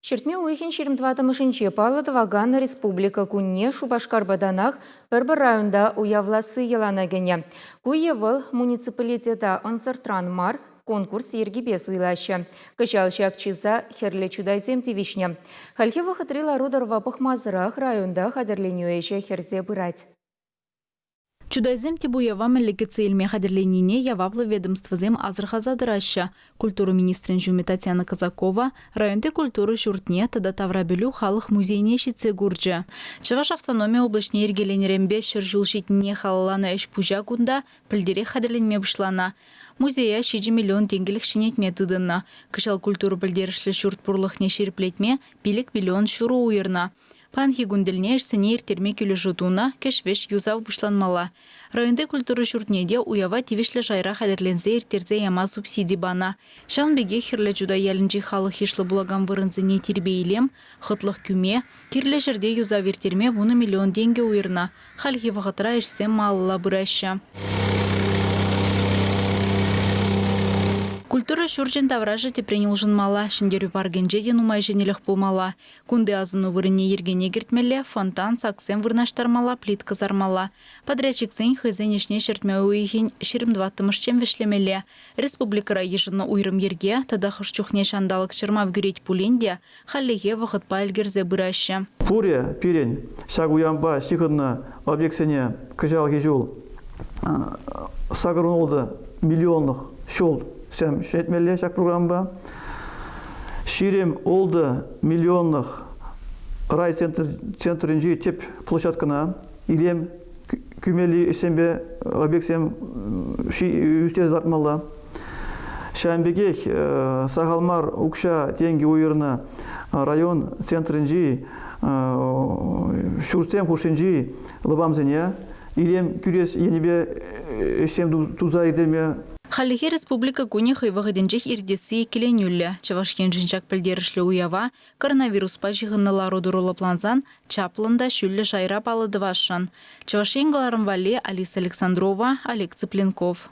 Шертме уйхин 22-мышынче Паллы-Ваган республика кунне Шубашкар-Баданах бір районда уявласы еланагене. Куевыл муниципалитета ансыртран мар конкурс ергебес уйлашы. Кышалшак чиза херле чудайзем тивишне. Хальхе вахытрила рударва пахмазырах районда хадерленюэше херзе бырать. Чудайзем тибуява мемлекетсе илме хадерленине явавлы ведомствозем азырхазадыраща. Культуру министрин жуме Татьяна Казакова районды культуры журтне тада Таврабелю халық музейне шитсе гурджа. Чаваш автономия облачне ергеленерембе шыржулшитне халалана эш пужа гунда пілдере хадерленме бұшлана. Музея 6 миллион тенгелік шинетме тыдынна. Кышал культуру пілдерішлі шурт пурлықне шерплетме пилік миллион шуру уйырна. Панхи гунделне эшсене иртерме күлі жутуна кешвеш юзав бұшланмала. Районды культуры журтнеде уява тивишлі жайра хадерлензе иртерзе яма субсиди бана. Шанбеге хирлі жуда ялінжи халық хишлы булаган вырынзыне тирбейлем, хытлық күме, кирлі жерде юзав иртерме вуны миллион денге уйырна. Халхи вағытра эшсен малыла бұраща. Культура шуржен тавражы тепренил жынмала, шындерю паргенже денумай женелік болмала. Кунды азыну вырыне ергене гертмеле, фонтан саксен вырнаштармала, плитка зармала. Подрядчиксен хызенешне шертме уйхин 22-мышчен вешлемеле. Республикара ежыны уйрым ерге, тада хышчухне шандалық шырмав гюреть пуленде, халлеге вақытпа әлгерзе бұраща. Пуре, пирень, сагуямба, сихынна, объектсене, кыжал хижул, сагырын миллионных шол. Сәм шетмелле шак программа. Ширем олды миллионных рай центринжи теп площадкана. Илем күмели исембе объектсем үстез дартмалла. Шәмбегех сағалмар укша тенги уйырна район центринжи шурсем хушинжи лыбамзене. Илем күрес енебе исем туза идеме. Халихе республика куне хайвағыденжех ирдесі келенюлі. Чавашкен жинчак пілдерішлі уява, коронавирус пажығыннала родурула планзан, чаплында шүлі жайра балыды вашшан. Чавашен галарым вали Алиса Александрова, Олег Цыпленков.